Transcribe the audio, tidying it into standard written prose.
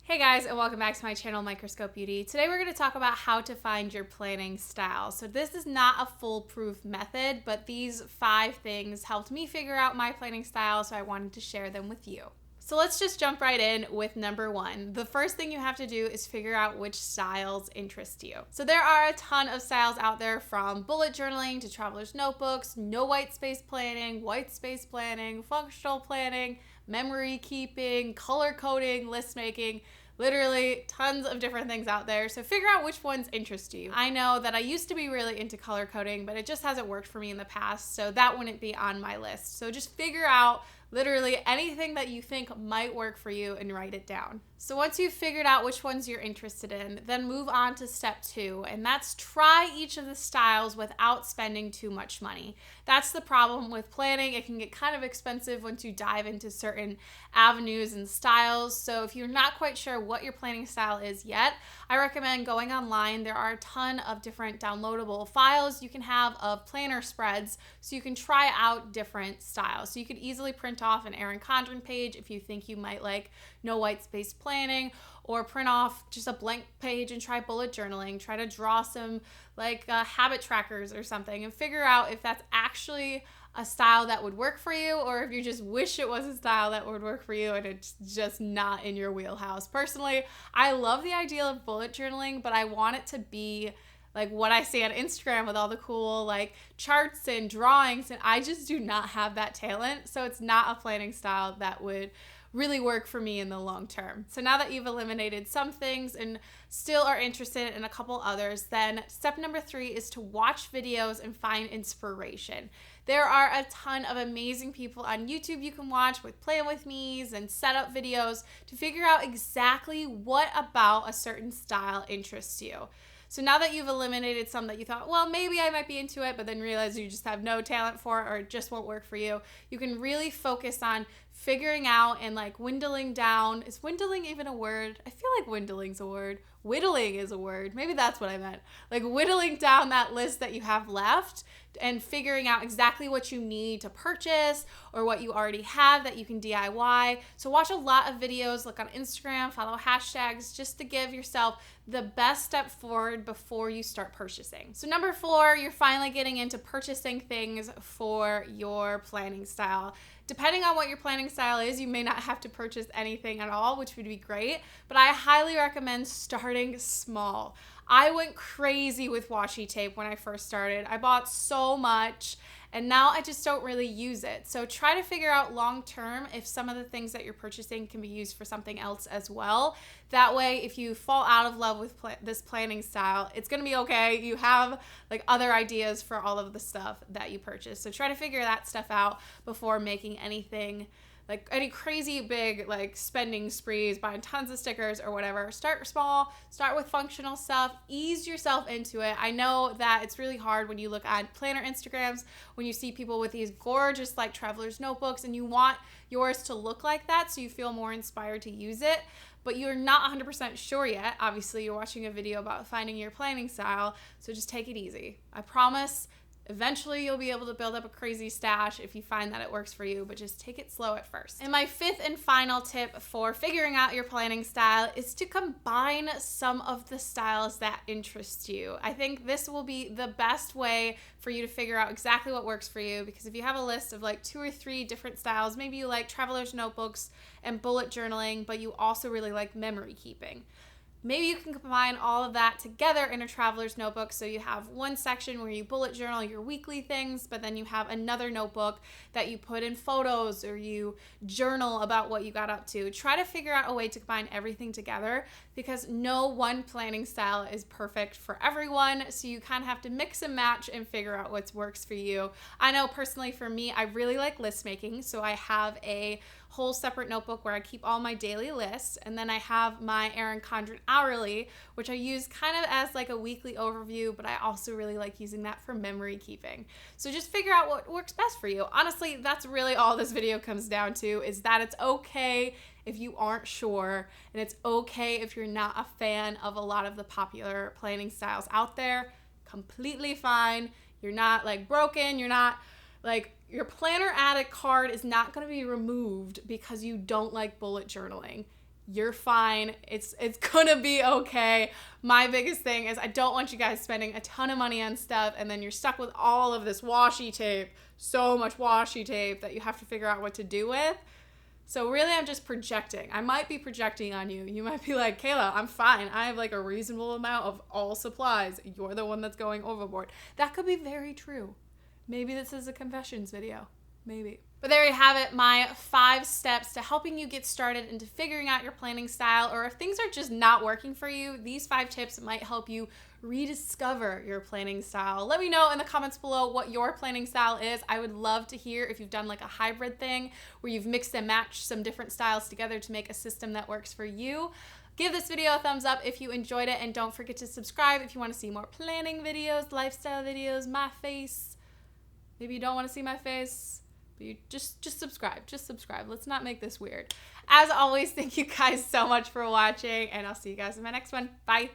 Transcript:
Hey guys, and welcome back to my channel, Microscope Beauty. Today we're going to talk about how to find your planning style. So this is not a foolproof method, but these 5 things helped me figure out my planning style, so I wanted to share them with you. So let's just jump right in with number 1. The first thing you have to do is figure out which styles interest you. So there are a ton of styles out there, from bullet journaling to traveler's notebooks, no white space planning, functional planning, memory keeping, color coding, list making. Literally tons of different things out there. So figure out which ones interest you. I know that I used to be really into color coding, but it just hasn't worked for me in the past, so that wouldn't be on my list. So just figure out literally anything that you think might work for you and write it down. So once you've figured out which ones you're interested in, then move on to step 2, and that's try each of the styles without spending too much money. That's the problem with planning. It can get kind of expensive once you dive into certain avenues and styles. So if you're not quite sure what your planning style is yet, I recommend going online. There are a ton of different downloadable files you can have of planner spreads, so you can try out different styles. So you could easily print off an Erin Condren page if you think you might like no white space planning, or print off just a blank page and try bullet journaling. Try to draw some habit trackers or something and figure out if that's actually a style that would work for you, or if you just wish it was a style that would work for you and it's just not in your wheelhouse. Personally, I love the idea of bullet journaling, but I want it to be like what I see on Instagram with all the cool charts and drawings, and I just do not have that talent. So it's not a planning style that would really work for me in the long term. So now that you've eliminated some things and still are interested in a couple others, then step number 3 is to watch videos and find inspiration. There are a ton of amazing people on YouTube you can watch with plan with me's and setup videos to figure out exactly what about a certain style interests you. So now that you've eliminated some that you thought, well, maybe I might be into it, but then realize you just have no talent for it or it just won't work for you, you can really focus on figuring out and dwindling down. Is dwindling even a word? I feel like dwindling's a word. Whittling is a word. Maybe that's what I meant. Whittling down that list that you have left and figuring out exactly what you need to purchase or what you already have that you can DIY. So watch a lot of videos, look on Instagram, follow hashtags, just to give yourself the best step forward before you start purchasing. So number 4, you're finally getting into purchasing things for your planning style. Depending on what your planning style is, you may not have to purchase anything at all, which would be great, but I highly recommend starting small. I went crazy with washi tape when I first started. I bought so much, and now I just don't really use it. So try to figure out long term if some of the things that you're purchasing can be used for something else as well. That way, if you fall out of love with this planning style, it's going to be okay. You have other ideas for all of the stuff that you purchase. So try to figure that stuff out before making anything any crazy big spending sprees, buying tons of stickers or whatever. Start small, start with functional stuff, ease yourself into it. I know that it's really hard when you look at planner Instagrams, when you see people with these gorgeous traveler's notebooks, and you want yours to look like that so you feel more inspired to use it, but you're not 100% sure yet. Obviously, you're watching a video about finding your planning style, so just take it easy. I promise eventually you'll be able to build up a crazy stash if you find that it works for you, but just take it slow at first. And my 5th and final tip for figuring out your planning style is to combine some of the styles that interest you. I think this will be the best way for you to figure out exactly what works for you, because if you have a list of 2 or 3 different styles, maybe you like traveler's notebooks and bullet journaling, but you also really like memory keeping. Maybe you can combine all of that together in a traveler's notebook, so you have one section where you bullet journal your weekly things, but then you have another notebook that you put in photos or you journal about what you got up to. Try to figure out a way to combine everything together, because no one planning style is perfect for everyone, so you kind of have to mix and match and figure out what works for you. I know personally for me, I really like list making, so I have a whole separate notebook where I keep all my daily lists, and then I have my Erin Condren hourly, which I use kind of as a weekly overview, but I also really like using that for memory keeping. So just figure out what works best for you. Honestly, that's really all this video comes down to, is that it's okay if you aren't sure, and it's okay if you're not a fan of a lot of the popular planning styles out there. Completely fine. You're not broken. You're not your planner addict card is not going to be removed because you don't like bullet journaling. You're fine. It's gonna be okay. My biggest thing is I don't want you guys spending a ton of money on stuff and then you're stuck with all of this washi tape, so much washi tape that you have to figure out what to do with. So really I'm just projecting. I might be projecting on you. You might be like, Kayla, I'm fine. I have like a reasonable amount of all supplies. You're the one that's going overboard. That could be very true. Maybe this is a confessions video. Maybe. But there you have it, my 5 steps to helping you get started into figuring out your planning style, or if things are just not working for you, these 5 tips might help you rediscover your planning style. Let me know in the comments below what your planning style is. I would love to hear if you've done like a hybrid thing where you've mixed and matched some different styles together to make a system that works for you. Give this video a thumbs up if you enjoyed it, and don't forget to subscribe if you want to see more planning videos, lifestyle videos, my face. Maybe you don't want to see my face. But you just subscribe. Just subscribe. Let's not make this weird. As always, thank you guys so much for watching, and I'll see you guys in my next one. Bye.